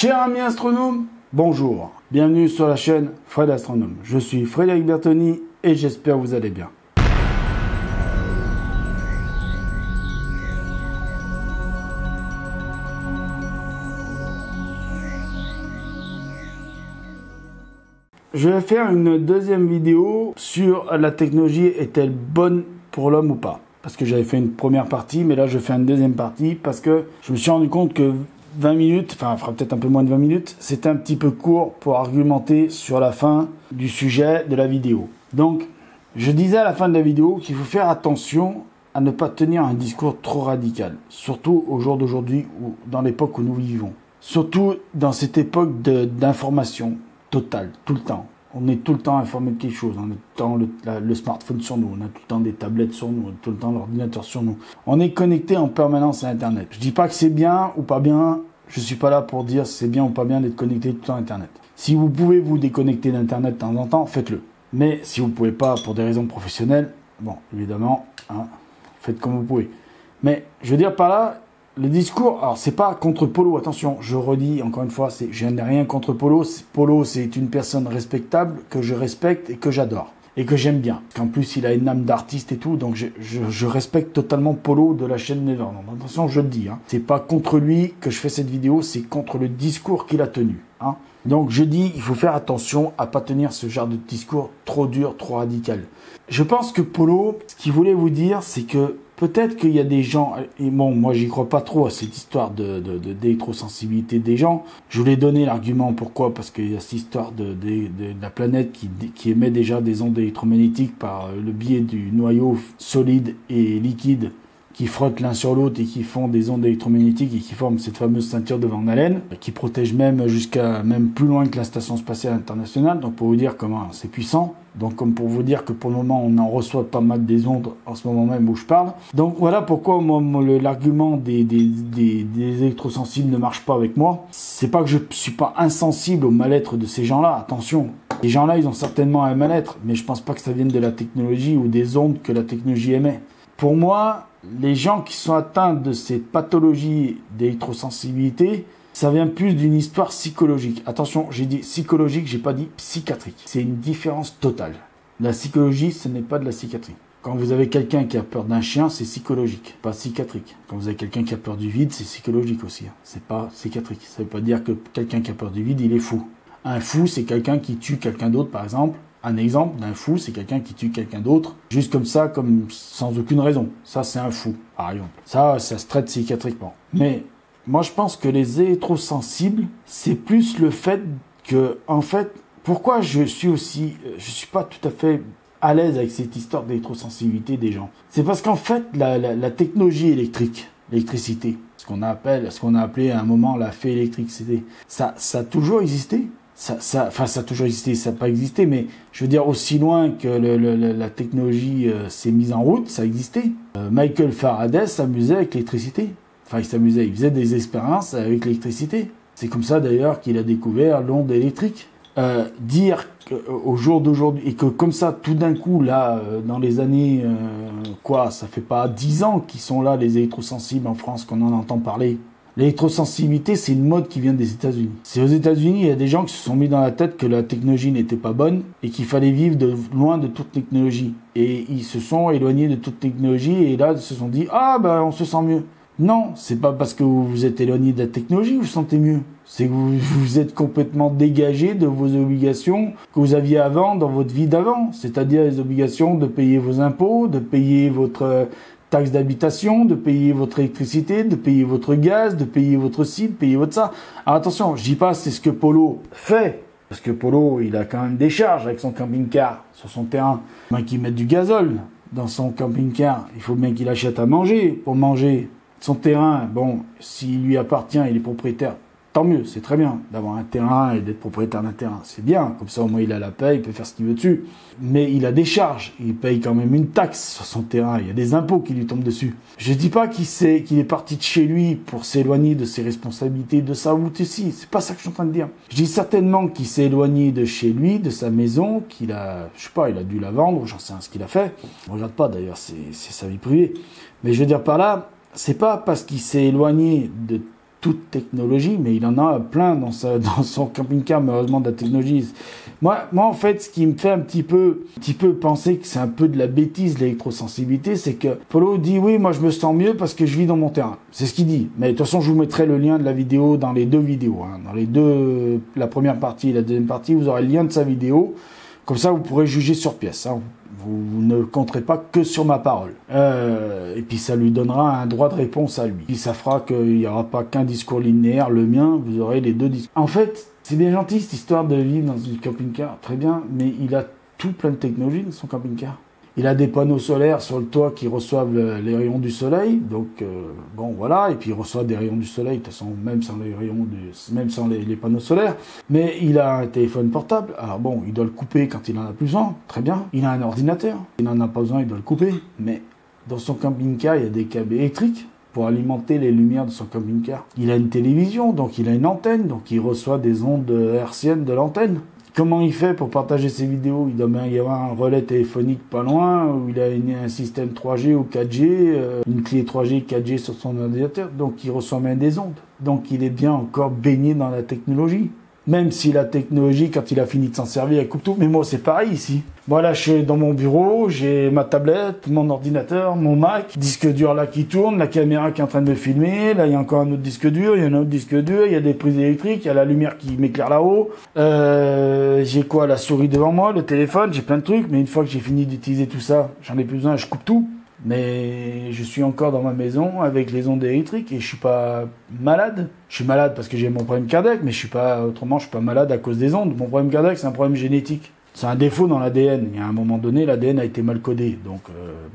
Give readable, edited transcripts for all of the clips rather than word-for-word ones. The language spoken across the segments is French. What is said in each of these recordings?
Cher ami astronome, bonjour. Bienvenue sur la chaîne Fred Astronome. Je suis Frédéric Bertoni et j'espère que vous allez bien. Je vais faire une deuxième vidéo sur la technologie est-elle bonne pour l'homme ou pas. Parce que j'avais fait une première partie, mais là je fais une deuxième partie parce que je me suis rendu compte que 20 minutes, enfin, fera peut-être un peu moins de 20 minutes, c'était un petit peu court pour argumenter sur la fin du sujet de la vidéo. Donc, je disais à la fin de la vidéo qu'il faut faire attention à ne pas tenir un discours trop radical, surtout au jour d'aujourd'hui ou dans l'époque où nous vivons. Surtout dans cette époque d'information totale, tout le temps. On est tout le temps informé de quelque chose, on a tout le temps le smartphone sur nous, on a tout le temps des tablettes sur nous, on a tout le temps l'ordinateur sur nous. On est connecté en permanence à Internet. Je dis pas que c'est bien ou pas bien, je suis pas là pour dire si c'est bien ou pas bien d'être connecté tout le temps à Internet. Si vous pouvez vous déconnecter d'Internet de temps en temps, faites-le. Mais si vous pouvez pas pour des raisons professionnelles, bon, évidemment, hein, faites comme vous pouvez. Mais je veux dire par là, le discours, alors c'est pas contre Polo, attention, je redis encore une fois, je n'ai rien contre Polo. Polo, c'est une personne respectable que je respecte et que j'adore et que j'aime bien. En plus, il a une âme d'artiste et tout, donc je respecte totalement Polo de la chaîne Neverland. Attention, je le dis, hein, c'est pas contre lui que je fais cette vidéo, c'est contre le discours qu'il a tenu. Hein. Donc je dis, il faut faire attention à pas tenir ce genre de discours trop dur, trop radical. Je pense que Polo, ce qu'il voulait vous dire, c'est que peut-être qu'il y a des gens, et bon, moi j'y crois pas trop à cette histoire d'électrosensibilité des gens. Je voulais donner l'argument pourquoi, parce qu'il y a cette histoire de la planète qui émet déjà des ondes électromagnétiques par le biais du noyau solide et liquide qui frottent l'un sur l'autre et qui font des ondes électromagnétiques et qui forment cette fameuse ceinture de Van Allen, qui protège même même plus loin que la Station Spatiale Internationale, donc pour vous dire comment c'est puissant. Donc comme pour vous dire que pour le moment on en reçoit pas mal des ondes en ce moment même où je parle. Donc voilà pourquoi l'argument des électrosensibles ne marche pas avec moi. C'est pas que je suis pas insensible au mal-être de ces gens-là, attention. Ces gens-là ils ont certainement un mal-être, mais je pense pas que ça vienne de la technologie ou des ondes que la technologie émet. Pour moi, les gens qui sont atteints de ces pathologies d'électrosensibilité, ça vient plus d'une histoire psychologique. Attention, j'ai dit psychologique, j'ai pas dit psychiatrique. C'est une différence totale. La psychologie, ce n'est pas de la psychiatrie. Quand vous avez quelqu'un qui a peur d'un chien, c'est psychologique, pas psychiatrique. Quand vous avez quelqu'un qui a peur du vide, c'est psychologique aussi. C'est pas psychiatrique. Ça veut pas dire que quelqu'un qui a peur du vide, il est fou. Un fou, c'est quelqu'un qui tue quelqu'un d'autre, par exemple. Un exemple d'un fou, c'est quelqu'un qui tue quelqu'un d'autre, juste comme ça, comme sans aucune raison. Ça, c'est un fou, par exemple. Ça se traite psychiatriquement. Mais moi, je pense que les électrosensibles, c'est plus le fait que, en fait, pourquoi je suis pas tout à fait à l'aise avec cette histoire d'électrosensibilité des gens. C'est parce qu'en fait, la technologie électrique, l'électricité, ce qu'on a appelé à un moment la fée électricité, ça a toujours existé. Ça a toujours existé, ça n'a pas existé, mais je veux dire, aussi loin que la technologie s'est mise en route, ça existait. Michael Faraday s'amusait avec l'électricité. Enfin, il faisait des expériences avec l'électricité. C'est comme ça d'ailleurs qu'il a découvert l'onde électrique. Dire qu'au jour d'aujourd'hui, et que comme ça, tout d'un coup, là, dans les années, ça fait pas 10 ans qu'ils sont là, les électrosensibles en France, qu'on en entend parler. L'électrosensibilité, c'est une mode qui vient des États-Unis. C'est aux États-Unis, il y a des gens qui se sont mis dans la tête que la technologie n'était pas bonne et qu'il fallait vivre loin de toute technologie. Et ils se sont éloignés de toute technologie et là, ils se sont dit « Ah, on se sent mieux ». Non, c'est pas parce que vous vous êtes éloigné de la technologie que vous vous sentez mieux. C'est que vous êtes complètement dégagé de vos obligations que vous aviez avant dans votre vie d'avant. C'est-à-dire les obligations de payer vos impôts, de payer votre taxe d'habitation, de payer votre électricité, de payer votre gaz, de payer votre ci, de payer votre ça. Alors attention, je dis pas c'est ce que Polo fait, parce que Polo, il a quand même des charges avec son camping-car sur son terrain. Il faut bien qu'il mette du gazole dans son camping-car, il faut bien qu'il achète à manger pour manger. Son terrain, bon, s'il lui appartient, il est propriétaire, tant mieux, c'est très bien d'avoir un terrain et d'être propriétaire d'un terrain, c'est bien, comme ça au moins il a la paie, il peut faire ce qu'il veut dessus. Mais il a des charges, il paye quand même une taxe sur son terrain, il y a des impôts qui lui tombent dessus. Je dis pas qu'il est parti de chez lui pour s'éloigner de ses responsabilités, de sa route ici, c'est pas ça que je suis en train de dire. Je dis certainement qu'il s'est éloigné de chez lui, de sa maison, qu'il a, je sais pas, il a dû la vendre, j'en sais rien ce qu'il a fait. Je regarde pas d'ailleurs, c'est sa vie privée. Mais je veux dire par là, c'est pas parce qu'il s'est éloigné de toute technologie, mais il en a plein dans son camping-car, malheureusement, de la technologie. Moi, en fait, ce qui me fait un petit peu penser que c'est un peu de la bêtise, l'électrosensibilité, c'est que Polo dit, oui, moi, je me sens mieux parce que je vis dans mon terrain. C'est ce qu'il dit. Mais de toute façon, je vous mettrai le lien de la vidéo dans les deux vidéos. Hein. Dans les deux, la première partie et la deuxième partie, vous aurez le lien de sa vidéo. Comme ça, vous pourrez juger sur pièce. Hein. Vous ne compterez pas que sur ma parole. Et puis, ça lui donnera un droit de réponse à lui. Et ça fera qu'il n'y aura pas qu'un discours linéaire, le mien, vous aurez les deux discours. En fait, c'est bien gentil cette histoire de vivre dans une camping-car, très bien, mais il a tout plein de technologies dans son camping-car. Il a des panneaux solaires sur le toit qui reçoivent les rayons du soleil, donc bon voilà, et puis il reçoit des rayons du soleil, de toute façon même sans les rayons même sans les panneaux solaires. Mais il a un téléphone portable, alors bon, il doit le couper quand il en a plus besoin, très bien. Il a un ordinateur, il n'en a pas besoin, il doit le couper. Mais dans son camping-car, il y a des câbles électriques pour alimenter les lumières de son camping-car. Il a une télévision, donc il a une antenne, donc il reçoit des ondes hertziennes de l'antenne. Comment il fait pour partager ses vidéos? Il doit bien y avoir un relais téléphonique pas loin, où il a un système 3G ou 4G, une clé 3G, 4G sur son ordinateur, donc il reçoit même des ondes. Donc il est bien encore baigné dans la technologie. Même si la technologie, quand il a fini de s'en servir, elle coupe tout. Mais moi, c'est pareil ici. Voilà, je suis dans mon bureau, j'ai ma tablette, mon ordinateur, mon Mac, disque dur là qui tourne, la caméra qui est en train de me filmer, là il y a encore un autre disque dur, il y a un autre disque dur, il y a des prises électriques, il y a la lumière qui m'éclaire là-haut. J'ai quoi, la souris devant moi, le téléphone, j'ai plein de trucs, mais une fois que j'ai fini d'utiliser tout ça, j'en ai plus besoin, je coupe tout. Mais je suis encore dans ma maison avec les ondes électriques et je suis pas malade. Je suis malade parce que j'ai mon problème cardiaque, mais je suis pas malade à cause des ondes. Mon problème cardiaque, c'est un problème génétique. C'est un défaut dans l'ADN. Il y a un moment donné, l'ADN a été mal codé. Donc,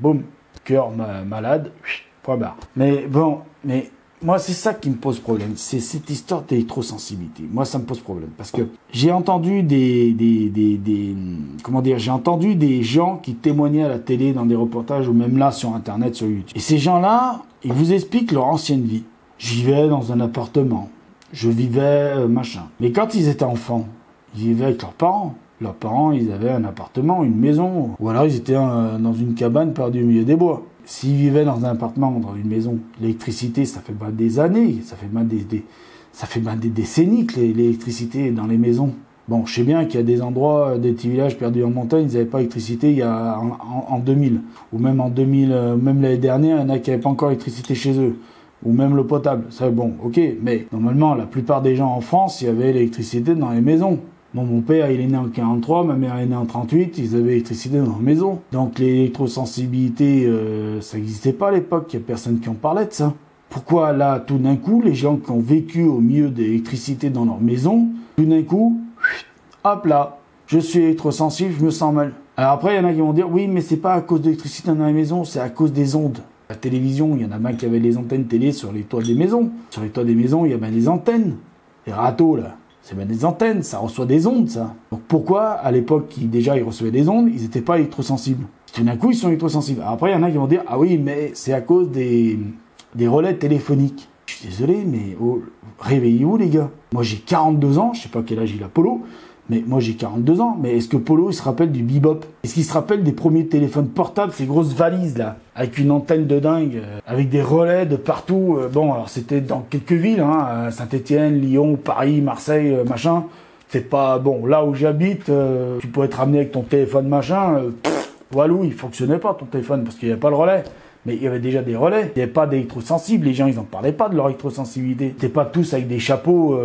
boum, cœur malade, point barre. Mais bon, moi, c'est ça qui me pose problème. C'est cette histoire d'électrosensibilité. Moi, ça me pose problème. Parce que j'ai entendu j'ai entendu des gens qui témoignaient à la télé dans des reportages ou même là sur Internet, sur YouTube. Et ces gens-là, ils vous expliquent leur ancienne vie. Je vivais dans un appartement. Je vivais machin. Mais quand ils étaient enfants, ils vivaient avec leurs parents. Leurs parents, ils avaient un appartement, une maison. Ou alors, ils étaient dans une cabane perdue au milieu des bois. S'ils vivaient dans un appartement, dans une maison, l'électricité, ça fait pas des années, ça fait pas des décennies que l'électricité est dans les maisons. Bon, je sais bien qu'il y a des endroits, des petits villages perdus en montagne, ils n'avaient pas d'électricité il y a en 2000. Ou même en 2000, même l'année dernière, il y en a qui n'avaient pas encore d'électricité chez eux. Ou même l'eau potable. Ça, bon, ok, mais normalement, la plupart des gens en France, il y avait l'électricité dans les maisons. Bon, mon père, il est né en 43, ma mère est née en 38, ils avaient l'électricité dans la maison. Donc l'électrosensibilité, ça n'existait pas à l'époque, il n'y a personne qui en parlait de ça. Pourquoi là, tout d'un coup, les gens qui ont vécu au milieu de l'électricité dans leur maison, tout d'un coup, hop là, je suis électrosensible, je me sens mal. Alors après, il y en a qui vont dire, oui, mais c'est pas à cause de l'électricité dans la maison, c'est à cause des ondes. La télévision, il y en a bien qui avaient les antennes télé sur les toits des maisons. Sur les toits des maisons, il y a bien des antennes. Les râteaux, là. C'est bien des antennes, ça reçoit des ondes, ça. Donc pourquoi, à l'époque, déjà, ils recevaient des ondes, ils n'étaient pas électrosensibles? Tout d'un coup, ils sont électrosensibles. Alors après, il y en a qui vont dire, ah oui, mais c'est à cause des relais téléphoniques. Je suis désolé, mais réveillez-vous, les gars. Moi, j'ai 42 ans, je sais pas quel âge il a Polo, mais moi, j'ai 42 ans. Mais est-ce que Polo, il se rappelle du bebop? Est-ce qu'il se rappelle des premiers téléphones portables, ces grosses valises, là, avec une antenne de dingue, avec des relais de partout? Bon, alors, c'était dans quelques villes, hein, Saint-Étienne, Lyon, Paris, Marseille, machin. C'est pas... Bon, là où j'habite, tu pourrais te ramener avec ton téléphone, machin. Walou, il fonctionnait pas, ton téléphone, parce qu'il n'y avait pas le relais. Mais il y avait déjà des relais. Il n'y avait pas d'électrosensibles. Les gens, ils n'en parlaient pas de leur électrosensibilité. Ils n'étaient pas tous avec des chapeaux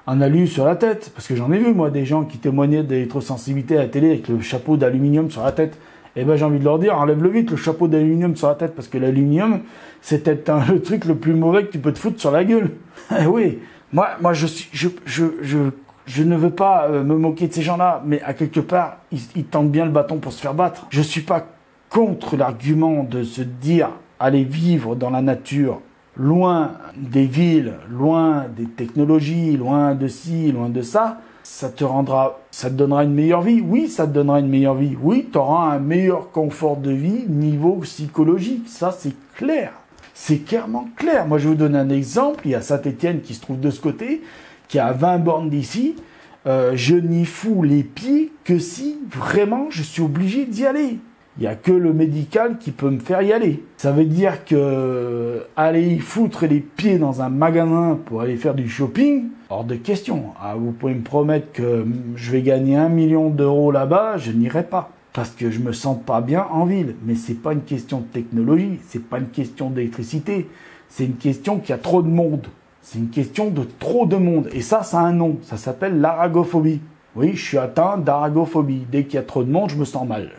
en alu sur la tête. Parce que j'en ai vu, moi, des gens qui témoignaient d'électrosensibilité à la télé avec le chapeau d'aluminium sur la tête. Eh ben, j'ai envie de leur dire, enlève-le vite, le chapeau d'aluminium sur la tête. Parce que l'aluminium, c'est peut-être le truc le plus mauvais que tu peux te foutre sur la gueule. Eh oui. Moi, je ne veux pas me moquer de ces gens-là. Mais à quelque part, ils tentent bien le bâton pour se faire battre. Je suis pas contre l'argument de se dire aller vivre dans la nature, loin des villes, loin des technologies, loin de ci, loin de ça, ça te donnera une meilleure vie. Oui, ça te donnera une meilleure vie. Oui, tu auras un meilleur confort de vie niveau psychologique. Ça, c'est clair. C'est clairement clair. Moi, je vais vous donner un exemple. Il y a Saint-Étienne qui se trouve de ce côté, qui est à 20 bornes d'ici. Je n'y fous les pieds que si vraiment je suis obligé d'y aller. Il n'y a que le médical qui peut me faire y aller. Ça veut dire que aller y foutre les pieds dans un magasin pour aller faire du shopping, hors de question. Ah, vous pouvez me promettre que je vais gagner 1 million d'euros là-bas, je n'irai pas. Parce que je me sens pas bien en ville. Mais c'est pas une question de technologie, c'est pas une question d'électricité. C'est une question qu'il y a trop de monde. C'est une question de trop de monde. Et ça a un nom. Ça s'appelle l'aragophobie. Oui, je suis atteint d'aragophobie. Dès qu'il y a trop de monde, je me sens mal.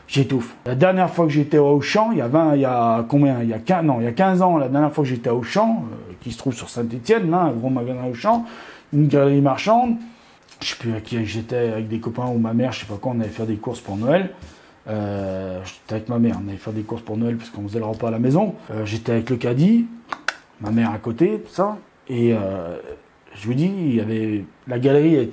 J'étouffe. La dernière fois que j'étais au Auchan, il y a 15 ans, la dernière fois que j'étais au Auchan, qui se trouve sur Saint-Étienne, un gros magasin Auchan, une galerie marchande, je sais plus à qui j'étais, avec des copains ou ma mère, je sais pas quoi, on allait faire des courses pour Noël. J'étais avec ma mère, on allait faire des courses pour Noël parce qu'on faisait le repas à la maison. J'étais avec le caddie, ma mère à côté, tout ça, et je vous dis, il y avait la galerie,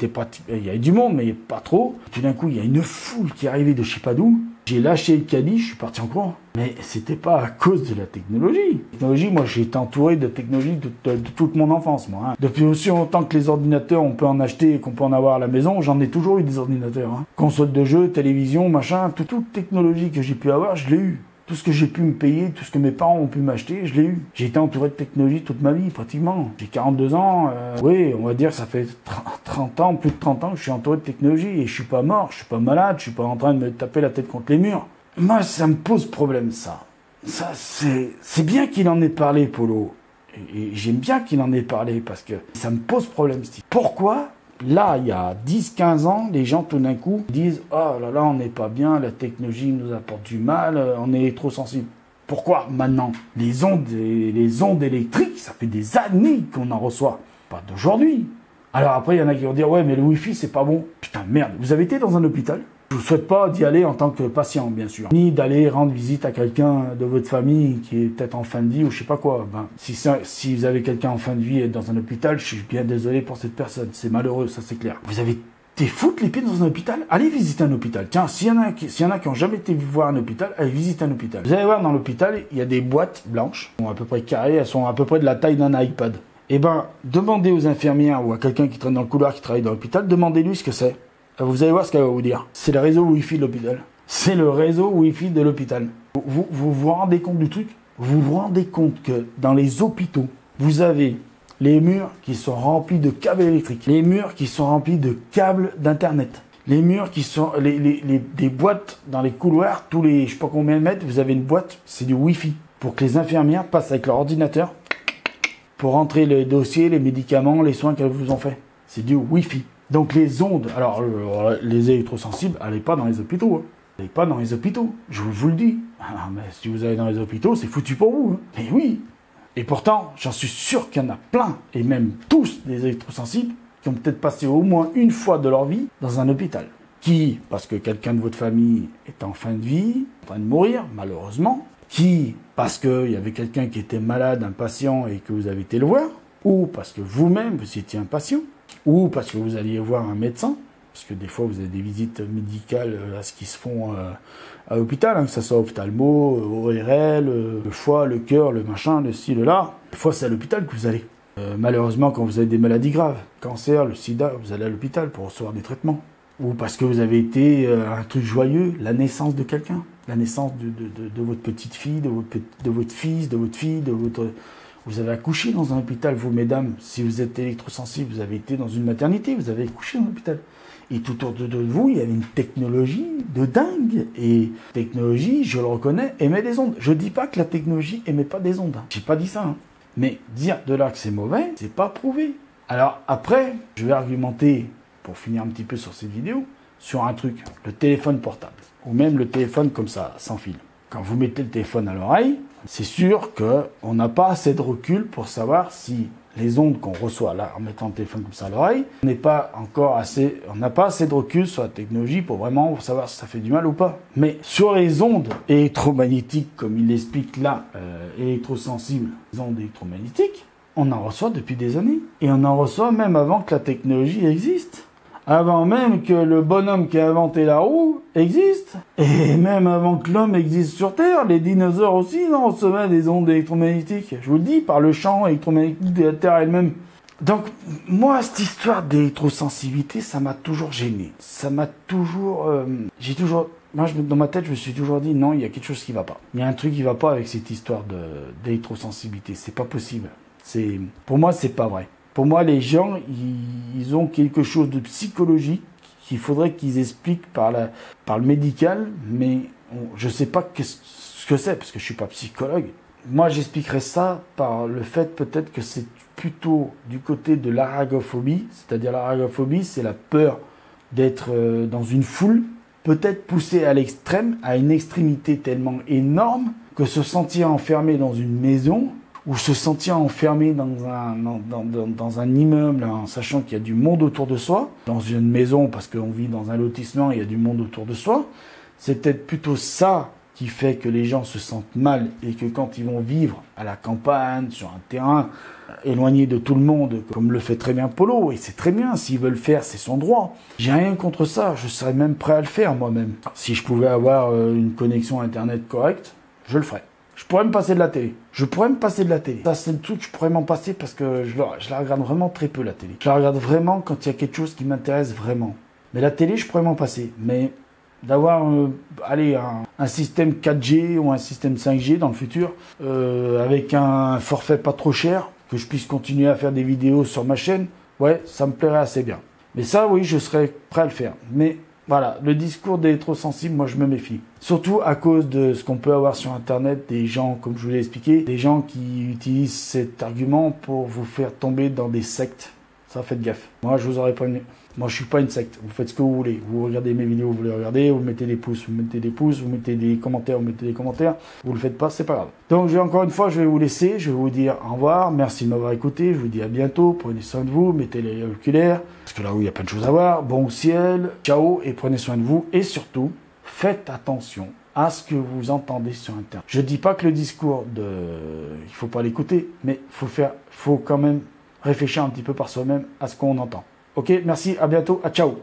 il y avait du monde, mais pas trop. Tout d'un coup, il y a une foule qui arrivait de je sais pas d'où. J'ai lâché le caddie, je suis parti en courant. Mais c'était pas à cause de la technologie. La technologie, moi, j'ai été entouré de technologie de toute mon enfance, moi. Depuis aussi longtemps que les ordinateurs, on peut en acheter et qu'on peut en avoir à la maison, j'en ai toujours eu des ordinateurs. Console de jeu, télévision, machin, toute technologie que j'ai pu avoir, je l'ai eu. Tout ce que j'ai pu me payer, tout ce que mes parents ont pu m'acheter, je l'ai eu. J'ai été entouré de technologie toute ma vie, pratiquement. J'ai 42 ans, oui, on va dire ça fait 30 ans, plus de 30 ans que je suis entouré de technologie et je suis pas mort, je suis pas malade, je suis pas en train de me taper la tête contre les murs. Moi, ça me pose problème, ça. Ça, c'est bien qu'il en ait parlé, Polo. Et j'aime bien qu'il en ait parlé parce que ça me pose problème. Pourquoi ? Là, il y a 10-15 ans, les gens tout d'un coup disent « Oh là là, on n'est pas bien, la technologie nous apporte du mal, on est trop sensible. » Pourquoi maintenant ? Les ondes électriques, ça fait des années qu'on en reçoit, pas d'aujourd'hui. Alors après, il y en a qui vont dire « Ouais, mais le Wi-Fi, c'est pas bon. » Putain, merde, vous avez été dans un hôpital ? Je vous souhaite pas d'y aller en tant que patient, bien sûr, ni d'aller rendre visite à quelqu'un de votre famille qui est peut-être en fin de vie ou je sais pas quoi. Si vous avez quelqu'un en fin de vie et dans un hôpital, je suis bien désolé pour cette personne. C'est malheureux, ça c'est clair. Vous avez été foutre les pieds dans un hôpital ? Allez visiter un hôpital. Tiens, s'il y en a qui ont jamais été voir un hôpital, allez visiter un hôpital. Vous allez voir dans l'hôpital, il y a des boîtes blanches, elles sont à peu près carrées, elles sont à peu près de la taille d'un iPad. Eh ben, demandez aux infirmières ou à quelqu'un qui traîne dans le couloir qui travaille dans l'hôpital, demandez-lui ce que c'est. Vous allez voir ce qu'elle va vous dire. C'est le réseau Wi-Fi de l'hôpital. C'est le réseau Wi-Fi de l'hôpital. Vous rendez compte du truc ? Vous vous rendez compte que dans les hôpitaux, vous avez les murs qui sont remplis de câbles électriques, les murs qui sont remplis de câbles d'internet, les murs qui sont des boîtes dans les couloirs, tous les je sais pas combien de mètres, vous avez une boîte, c'est du Wi-Fi pour que les infirmières passent avec leur ordinateur pour rentrer les dossiers, les médicaments, les soins qu'elles vous ont fait. C'est du Wi-Fi. Donc les ondes, alors les électrosensibles, allez pas dans les hôpitaux. Allez pas dans les hôpitaux, je vous le dis. Ah, mais si vous allez dans les hôpitaux, c'est foutu pour vous. Mais oui. Et pourtant, j'en suis sûr qu'il y en a plein, et même tous des électrosensibles, qui ont peut-être passé au moins une fois de leur vie dans un hôpital. Qui, parce que quelqu'un de votre famille est en fin de vie, en train de mourir, malheureusement. Qui, parce qu'il y avait quelqu'un qui était malade, un patient, et que vous avez été le voir. Ou parce que vous-même, vous étiez un patient. Ou parce que vous alliez voir un médecin, parce que des fois vous avez des visites médicales à ce qui se font à l'hôpital, que ce soit ophtalmo, ORL, le foie, le cœur, le machin, le ci, le là. Des fois c'est à l'hôpital que vous allez. Malheureusement quand vous avez des maladies graves, cancer, le sida, vous allez à l'hôpital pour recevoir des traitements. Ou parce que vous avez été un truc joyeux, la naissance de quelqu'un, la naissance de votre petite fille, de votre fils, de votre fille, de votre... Vous avez accouché dans un hôpital, vous, mesdames. Si vous êtes électrosensible, vous avez été dans une maternité, vous avez accouché dans un hôpital. Et tout autour de vous, il y avait une technologie de dingue. Et technologie, je le reconnais, émet des ondes. Je dis pas que la technologie émet pas des ondes. J'ai pas dit ça. Mais dire de là que c'est mauvais, c'est pas prouvé. Alors après, je vais argumenter, pour finir un petit peu sur cette vidéo, sur un truc, le téléphone portable. Ou même le téléphone comme ça, sans fil. Quand vous mettez le téléphone à l'oreille, c'est sûr qu'on n'a pas assez de recul pour savoir si les ondes qu'on reçoit là, en mettant le téléphone comme ça à l'oreille, on n'a pas assez de recul sur la technologie pour vraiment savoir si ça fait du mal ou pas. Mais sur les ondes électromagnétiques, comme il l'explique là, électrosensibles, les ondes électromagnétiques, on en reçoit depuis des années. Et on en reçoit même avant que la technologie existe. Avant même que le bonhomme qui a inventé la roue existe. Et même avant que l'homme existe sur Terre, les dinosaures aussi recevaient des ondes électromagnétiques. Je vous le dis, par le champ électromagnétique de la Terre elle-même. Donc, moi, cette histoire d'électrosensibilité, ça m'a toujours gêné. Ça m'a toujours... moi, dans ma tête, je me suis toujours dit, non, il y a quelque chose qui va pas. Il y a un truc qui va pas avec cette histoire d'électrosensibilité. C'est pas possible. Pour moi, c'est pas vrai. Pour moi, les gens, ils ont quelque chose de psychologique qu'il faudrait qu'ils expliquent par le médical, mais je sais pas ce que c'est, parce que je suis pas psychologue. Moi, j'expliquerais ça par le fait peut-être que c'est plutôt du côté de l'aragophobie, c'est-à-dire l'aragophobie, c'est la peur d'être dans une foule, peut-être poussée à l'extrême, à une extrémité tellement énorme que se sentir enfermé dans une maison ou se sentir enfermé dans un immeuble en sachant qu'il y a du monde autour de soi, dans une maison parce qu'on vit dans un lotissement, il y a du monde autour de soi, c'est peut-être plutôt ça qui fait que les gens se sentent mal et que quand ils vont vivre à la campagne, sur un terrain éloigné de tout le monde, comme le fait très bien Polo, et c'est très bien, s'ils veulent faire, c'est son droit. J'ai rien contre ça, je serais même prêt à le faire moi-même. Si je pouvais avoir une connexion internet correcte, je le ferais. Je pourrais me passer de la télé. Ça, c'est le truc que je pourrais m'en passer parce que je la regarde vraiment très peu, la télé. Je la regarde vraiment quand il y a quelque chose qui m'intéresse vraiment. Mais la télé, je pourrais m'en passer. Mais d'avoir un système 4G ou un système 5G dans le futur, avec un forfait pas trop cher, que je puisse continuer à faire des vidéos sur ma chaîne, ouais, ça me plairait assez bien. Mais ça, oui, je serais prêt à le faire. Mais voilà, le discours d'électrosensible, moi je me méfie. Surtout à cause de ce qu'on peut avoir sur Internet, des gens, comme je vous l'ai expliqué, des gens qui utilisent cet argument pour vous faire tomber dans des sectes. Ça, faites gaffe. Moi, je vous aurais prévenu. Moi, je suis pas une secte. Vous faites ce que vous voulez. Vous regardez mes vidéos, vous les regardez. Vous mettez des pouces, vous mettez des pouces. Vous mettez des commentaires, vous mettez des commentaires. Vous le faites pas, c'est pas grave. Donc, encore une fois, je vais vous laisser. Je vais vous dire au revoir. Merci de m'avoir écouté. Je vous dis à bientôt. Prenez soin de vous. Mettez les oculaires. Parce que là où il y a plein de choses à voir. Bon ciel. Ciao. Et prenez soin de vous. Et surtout, faites attention à ce que vous entendez sur Internet. Je dis pas que le discours il faut pas l'écouter, mais faut quand même réfléchir un petit peu par soi-même à ce qu'on entend. Ok, merci, à bientôt, ciao.